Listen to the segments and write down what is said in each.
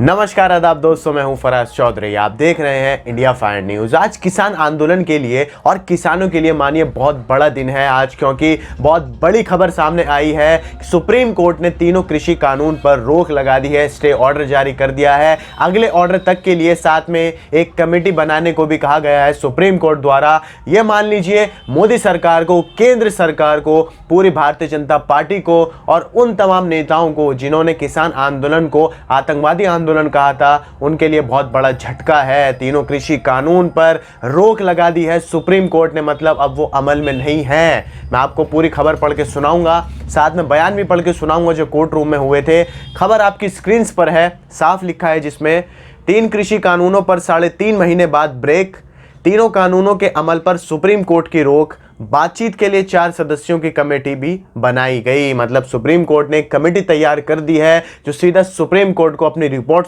नमस्कार आदाब दोस्तों, मैं हूं फराज चौधरी। आप देख रहे हैं इंडिया फायर न्यूज। आज किसान आंदोलन के लिए और किसानों के लिए मानिए बहुत बड़ा दिन है आज, क्योंकि बहुत बड़ी खबर सामने आई है। सुप्रीम कोर्ट ने तीनों कृषि कानून पर रोक लगा दी है, स्टे ऑर्डर जारी कर दिया है अगले ऑर्डर तक के लिए। साथ में एक कमेटी बनाने को भी कहा गया है सुप्रीम कोर्ट द्वारा। यह मान लीजिए मोदी सरकार को, केंद्र सरकार को, पूरी भारतीय जनता पार्टी को और उन तमाम नेताओं को जिन्होंने किसान आंदोलन को आतंकवादी आंदोलन कहा था, उनके लिए बहुत बड़ा झटका है। तीनों कृषि कानून पर रोक लगा दी है सुप्रीम कोर्ट ने, मतलब अब वो अमल में नहीं है। मैं आपको पूरी खबर पढ़ के सुनाऊंगा, साथ में बयान भी पढ़ के सुनाऊंगा जो कोर्ट रूम में हुए थे। खबर आपकी स्क्रीन पर है, साफ लिखा है जिसमें 3 कृषि कानूनों पर 3.5 महीने बाद ब्रेक, तीनों कानूनों के अमल पर सुप्रीम कोर्ट की रोक, बातचीत के लिए 4 सदस्यों की कमेटी भी बनाई गई। मतलब सुप्रीम कोर्ट ने एक कमेटी तैयार कर दी है जो सीधा सुप्रीम कोर्ट को अपनी रिपोर्ट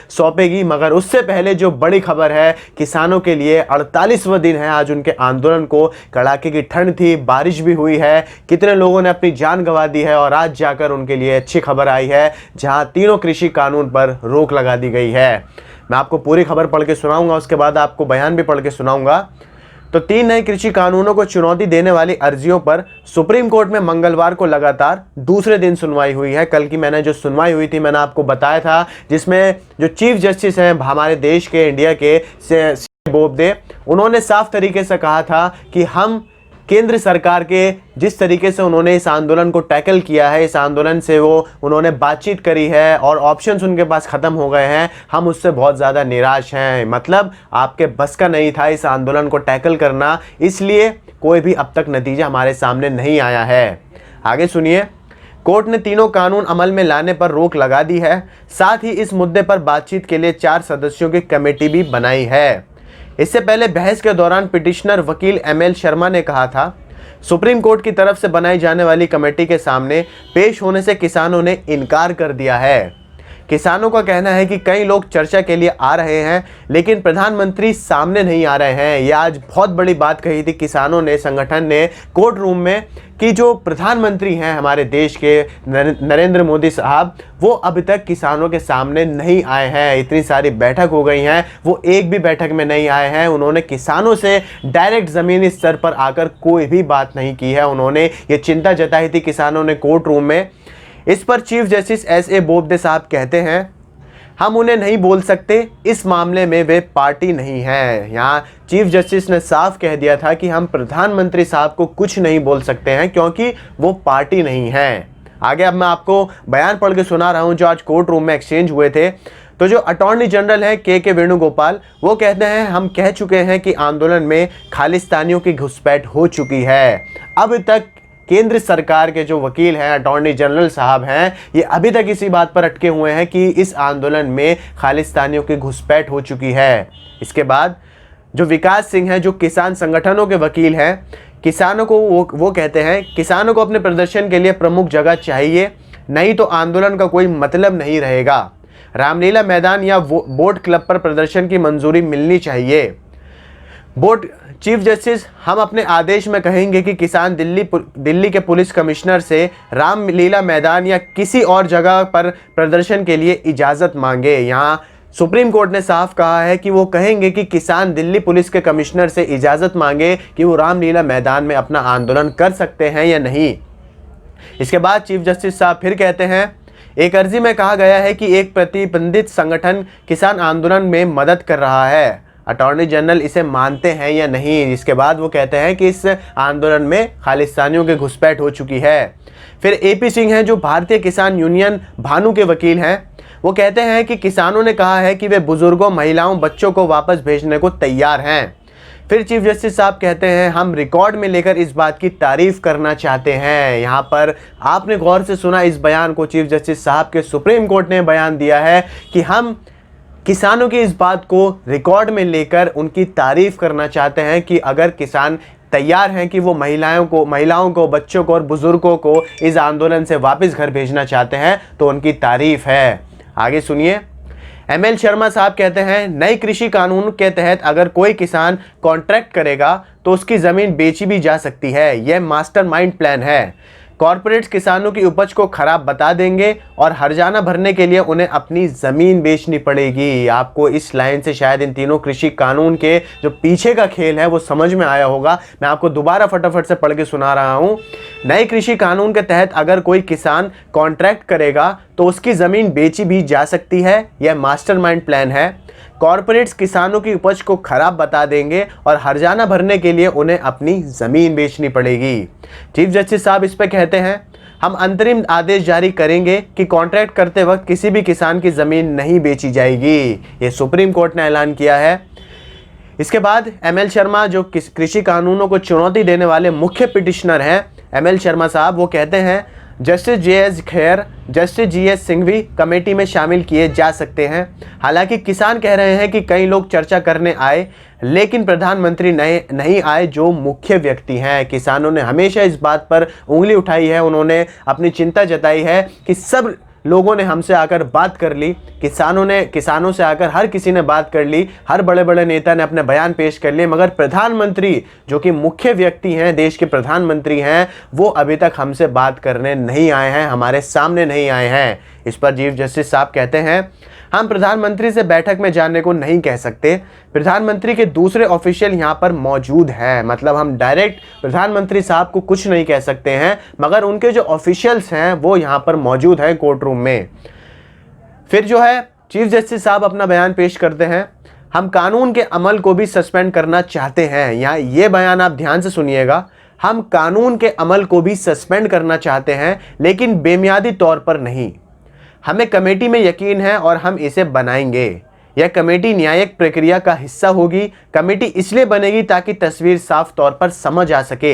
सौंपेगी। मगर उससे पहले जो बड़ी खबर है, किसानों के लिए 48वां दिन है आज उनके आंदोलन को। कड़ाके की ठंड थी, बारिश भी हुई है, कितने लोगों ने अपनी जान गंवा दी है और आज जाकर उनके लिए अच्छी खबर आई है जहां तीनों कृषि कानून पर रोक लगा दी गई है। मैं आपको पूरी खबर पढ़ के सुनाऊंगा, उसके बाद आपको बयान भी पढ़ के सुनाऊंगा। तो 3 नए कृषि कानूनों को चुनौती देने वाली अर्जियों पर सुप्रीम कोर्ट में मंगलवार को लगातार दूसरे दिन सुनवाई हुई है। कल की मैंने जो सुनवाई हुई थी मैंने आपको बताया था, जिसमें जो चीफ जस्टिस हैं हमारे देश के, इंडिया के बोबडे, उन्होंने साफ तरीके से कहा था कि हम केंद्र सरकार के जिस तरीके से उन्होंने इस आंदोलन को टैकल किया है, इस आंदोलन से उन्होंने बातचीत करी है और ऑप्शंस उनके पास ख़त्म हो गए हैं, हम उससे बहुत ज़्यादा निराश हैं। मतलब आपके बस का नहीं था इस आंदोलन को टैकल करना, इसलिए कोई भी अब तक नतीजा हमारे सामने नहीं आया है। आगे सुनिए। कोर्ट ने तीनों कानून अमल में लाने पर रोक लगा दी है, साथ ही इस मुद्दे पर बातचीत के लिए 4 सदस्यों की कमेटी भी बनाई है। इससे पहले बहस के दौरान पिटिशनर वकील ML शर्मा ने कहा था, सुप्रीम कोर्ट की तरफ से बनाई जाने वाली कमेटी के सामने पेश होने से किसानों ने इनकार कर दिया है। किसानों का कहना है कि कई लोग चर्चा के लिए आ रहे हैं लेकिन प्रधानमंत्री सामने नहीं आ रहे हैं। यह आज बहुत बड़ी बात कही थी किसानों ने, संगठन ने कोर्ट रूम में, कि जो प्रधानमंत्री हैं हमारे देश के नरेंद्र मोदी साहब, वो अभी तक किसानों के सामने नहीं आए हैं। इतनी सारी बैठक हो गई हैं, वो एक भी बैठक में नहीं आए हैं। उन्होंने किसानों से डायरेक्ट ज़मीनी स्तर पर आकर कोई भी बात नहीं की है। उन्होंने ये चिंता जताई थी किसानों ने कोर्ट रूम में। इस पर चीफ जस्टिस SA बोबडे साहब कहते हैं, हम उन्हें नहीं बोल सकते, इस मामले में वे पार्टी नहीं हैं। यहाँ चीफ जस्टिस ने साफ कह दिया था कि हम प्रधानमंत्री साहब को कुछ नहीं बोल सकते हैं क्योंकि वो पार्टी नहीं हैं। आगे अब मैं आपको बयान पढ़ के सुना रहा हूँ जो आज कोर्ट रूम में एक्सचेंज हुए थे। तो जो अटॉर्नी जनरल हैं के वेणुगोपाल, वो कहते हैं, हम कह चुके हैं कि आंदोलन में खालिस्तानियों की घुसपैठ हो चुकी है। अब तक केंद्र सरकार के जो वकील हैं, अटॉर्नी जनरल साहब हैं, ये अभी तक इसी बात पर अटके हुए हैं कि इस आंदोलन में खालिस्तानियों की घुसपैठ हो चुकी है। इसके बाद जो विकास सिंह हैं, जो किसान संगठनों के वकील हैं, किसानों को वो कहते हैं, किसानों को अपने प्रदर्शन के लिए प्रमुख जगह चाहिए, नहीं तो आंदोलन का कोई मतलब नहीं रहेगा। रामलीला मैदान या बोट क्लब पर प्रदर्शन की मंजूरी मिलनी चाहिए। चीफ जस्टिस, हम अपने आदेश में कहेंगे कि किसान दिल्ली के पुलिस कमिश्नर से रामलीला मैदान या किसी और जगह पर प्रदर्शन के लिए इजाज़त मांगे। यहाँ सुप्रीम कोर्ट ने साफ कहा है कि वो कहेंगे कि किसान दिल्ली पुलिस के कमिश्नर से इजाज़त मांगे कि वो रामलीला मैदान में अपना आंदोलन कर सकते हैं या नहीं। इसके बाद चीफ जस्टिस साहब फिर कहते हैं, एक अर्जी में कहा गया है कि एक प्रतिबंधित संगठन किसान आंदोलन में मदद कर रहा है। अटॉर्नी जनरल इसे मानते हैं या नहीं। इसके बाद वो कहते हैं कि इस आंदोलन में खालिस्तानियों की घुसपैठ हो चुकी है। फिर AP सिंह हैं, जो भारतीय किसान यूनियन भानु के वकील हैं, वो कहते हैं कि किसानों ने कहा है कि वे बुजुर्गों, महिलाओं, बच्चों को वापस भेजने को तैयार हैं। फिर चीफ जस्टिस साहब कहते हैं, हम रिकॉर्ड में लेकर इस बात की तारीफ करना चाहते हैं। यहाँ पर आपने गौर से सुना इस बयान को, चीफ जस्टिस साहब के सुप्रीम कोर्ट ने बयान दिया है कि हम किसानों की इस बात को रिकॉर्ड में लेकर उनकी तारीफ करना चाहते हैं कि अगर किसान तैयार हैं कि वो महिलाओं को, बच्चों को और बुजुर्गों को इस आंदोलन से वापस घर भेजना चाहते हैं तो उनकी तारीफ है। आगे सुनिए। ML शर्मा साहब कहते हैं, नए कृषि कानून के तहत अगर कोई किसान कॉन्ट्रैक्ट करेगा तो उसकी ज़मीन बेची भी जा सकती है। यह मास्टरमाइंड प्लान है। कॉरपोरेट्स किसानों की उपज को खराब बता देंगे और हर्जाना भरने के लिए उन्हें अपनी ज़मीन बेचनी पड़ेगी। आपको इस लाइन से शायद इन तीनों कृषि कानून के जो पीछे का खेल है वो समझ में आया होगा। मैं आपको दोबारा फटाफट से पढ़ के सुना रहा हूँ। नए कृषि कानून के तहत अगर कोई किसान कॉन्ट्रैक्ट करेगा तो उसकी ज़मीन बेची भी जा सकती है। यह मास्टरमाइंड प्लान है। कॉरपोरेट्स किसानों की उपज को खराब बता देंगे और हर्जाना भरने के लिए उन्हें अपनी ज़मीन बेचनी पड़ेगी। चीफ जस्टिस साहब इस पे कहते हैं, हम अंतरिम आदेश जारी करेंगे कि कॉन्ट्रैक्ट करते वक्त किसी भी किसान की ज़मीन नहीं बेची जाएगी। ये सुप्रीम कोर्ट ने ऐलान किया है। इसके बाद एमएल शर्मा जो कृषि कानूनों को चुनौती देने वाले मुख्य पिटिशनर हैं, एमएल शर्मा साहब, वो कहते हैं जस्टिस जे.एस. खैर, जस्टिस जी.एस. सिंघवी कमेटी में शामिल किए जा सकते हैं। हालांकि किसान कह रहे हैं कि कई लोग चर्चा करने आए लेकिन प्रधानमंत्री नहीं आए जो मुख्य व्यक्ति हैं। किसानों ने हमेशा इस बात पर उंगली उठाई है, उन्होंने अपनी चिंता जताई है कि सब लोगों ने हमसे आकर बात कर ली, किसानों से आकर हर किसी ने बात कर ली, हर बड़े बड़े नेता ने अपने बयान पेश कर लिए, मगर प्रधानमंत्री जो कि मुख्य व्यक्ति हैं, देश के प्रधानमंत्री हैं, वो अभी तक हमसे बात करने नहीं आए हैं, हमारे सामने नहीं आए हैं। इस पर चीफ जस्टिस साहब कहते हैं, हम प्रधानमंत्री से बैठक में जाने को नहीं कह सकते। प्रधानमंत्री के दूसरे ऑफिशियल यहाँ पर मौजूद हैं, मतलब हम डायरेक्ट प्रधानमंत्री साहब को कुछ नहीं कह सकते हैं, मगर उनके जो ऑफिशियल्स हैं वो यहाँ पर मौजूद हैं कोर्ट रूम में। फिर जो है चीफ जस्टिस साहब अपना बयान पेश करते हैं, हम कानून के अमल को भी सस्पेंड करना चाहते हैं। यहाँ ये बयान आप ध्यान से सुनिएगा, हम कानून के अमल को भी सस्पेंड करना चाहते हैं लेकिन बेमियादी तौर पर नहीं। हमें कमेटी में यकीन है और हम इसे बनाएंगे। यह कमेटी न्यायिक प्रक्रिया का हिस्सा होगी। कमेटी इसलिए बनेगी ताकि तस्वीर साफ तौर पर समझ आ सके।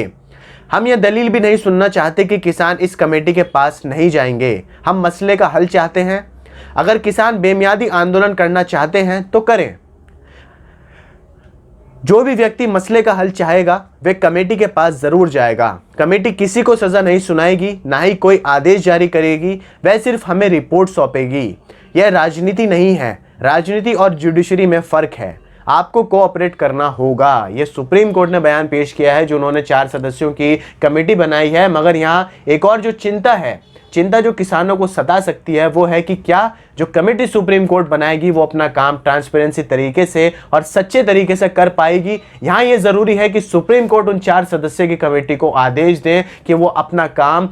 हम यह दलील भी नहीं सुनना चाहते कि किसान इस कमेटी के पास नहीं जाएंगे। हम मसले का हल चाहते हैं। अगर किसान बेमियादी आंदोलन करना चाहते हैं तो करें। जो भी व्यक्ति मसले का हल चाहेगा वे कमेटी के पास जरूर जाएगा। कमेटी किसी को सजा नहीं सुनाएगी, ना ही कोई आदेश जारी करेगी, वह सिर्फ हमें रिपोर्ट सौंपेगी। यह राजनीति नहीं है। राजनीति और जुडिशरी में फर्क है। आपको कोऑपरेट करना होगा। ये सुप्रीम कोर्ट ने बयान पेश किया है जो उन्होंने 4 सदस्यों की कमेटी बनाई है। मगर यहाँ एक और जो चिंता जो किसानों को सता सकती है वो है कि क्या जो कमेटी सुप्रीम कोर्ट बनाएगी वो अपना काम ट्रांसपेरेंसी तरीके से और सच्चे तरीके से कर पाएगी। यहाँ ये ज़रूरी है कि सुप्रीम कोर्ट उन 4 सदस्यों की कमेटी को आदेश दें कि वो अपना काम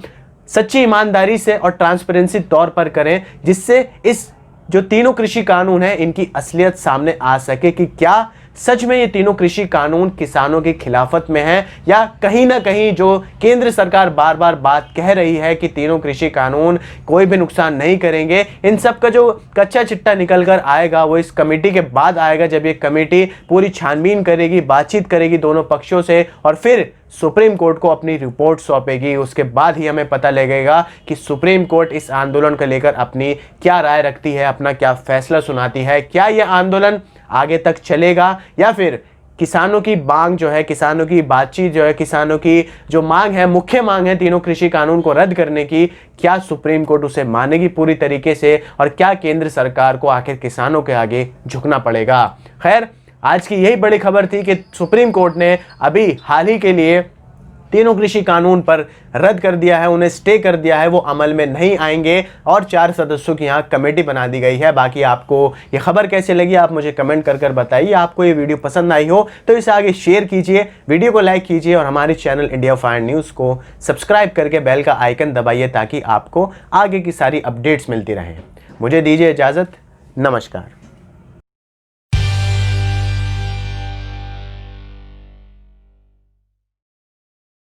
सच्ची ईमानदारी से और ट्रांसपेरेंसी तौर पर करें, जिससे इस जो तीनों कृषि कानून हैं इनकी असलियत सामने आ सके कि क्या सच में ये तीनों कृषि कानून किसानों की खिलाफत में है या कहीं ना कहीं जो केंद्र सरकार बार बार बात कह रही है कि तीनों कृषि कानून कोई भी नुकसान नहीं करेंगे। इन सब का जो कच्चा चिट्टा निकल कर आएगा वो इस कमेटी के बाद आएगा, जब ये कमेटी पूरी छानबीन करेगी, बातचीत करेगी दोनों पक्षों से और फिर सुप्रीम कोर्ट को अपनी रिपोर्ट सौंपेगी। उसके बाद ही हमें पता लगेगा कि सुप्रीम कोर्ट इस आंदोलन को लेकर अपनी क्या राय रखती है, अपना क्या फैसला सुनाती है। क्या यह आंदोलन आगे तक चलेगा या फिर किसानों की मांग जो है, किसानों की बातचीत जो है, किसानों की जो मांग है, मुख्य मांग है तीनों कृषि कानून को रद्द करने की, क्या सुप्रीम कोर्ट उसे मानेगी पूरी तरीके से और क्या केंद्र सरकार को आखिर किसानों के आगे झुकना पड़ेगा। खैर, आज की यही बड़ी खबर थी कि सुप्रीम कोर्ट ने अभी हाल ही के लिए तीनों कृषि कानून पर रद्द कर दिया है, उन्हें स्टे कर दिया है, वो अमल में नहीं आएंगे और 4 सदस्यों की यहाँ कमेटी बना दी गई है। बाकी आपको ये खबर कैसे लगी आप मुझे कमेंट कर बताइए। आपको ये वीडियो पसंद आई हो तो इसे आगे शेयर कीजिए, वीडियो को लाइक कीजिए और हमारे चैनल इंडिया फाइन न्यूज़ को सब्सक्राइब करके बेल का आइकन दबाइए ताकि आपको आगे की सारी अपडेट्स मिलती रहें। मुझे दीजिए इजाज़त, नमस्कार।